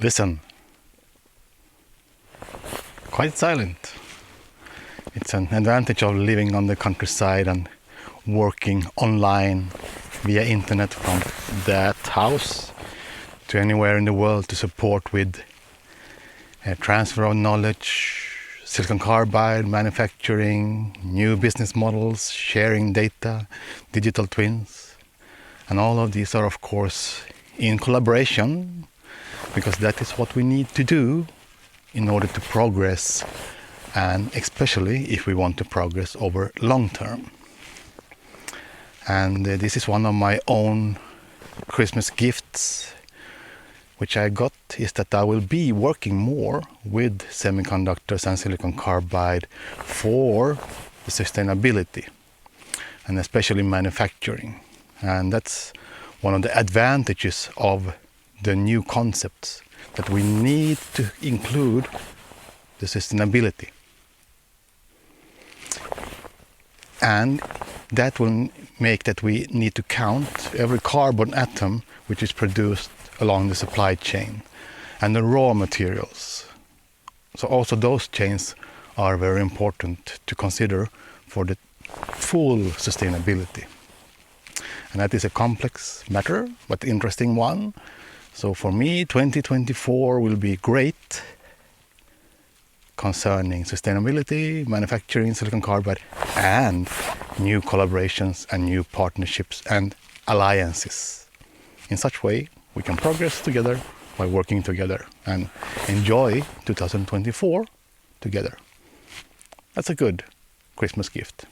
Listen. Quite silent. It's an advantage of living on the countryside and working online via internet from that house to anywhere in the world to support with transfer of knowledge, silicon carbide manufacturing, new business models, sharing data, digital twins. And all of these are of course in collaboration, because that is what we need to do in order to progress, and especially if we want to progress over long term. And this is one of my own Christmas gifts which I got, is that I will be working more with semiconductors and silicon carbide for the sustainability and especially manufacturing. And that's one of the advantages of the new concepts, that we need to include the sustainability. And that will make that we need to count every carbon atom which is produced along the supply chain and the raw materials. So also those chains are very important to consider for the full sustainability. And that is a complex matter, but interesting one. So for me, 2024 will be great concerning sustainability, manufacturing, silicon carbide, and new collaborations and new partnerships and alliances. In such way, we can progress together by working together and enjoy 2024 together. That's a good Christmas gift.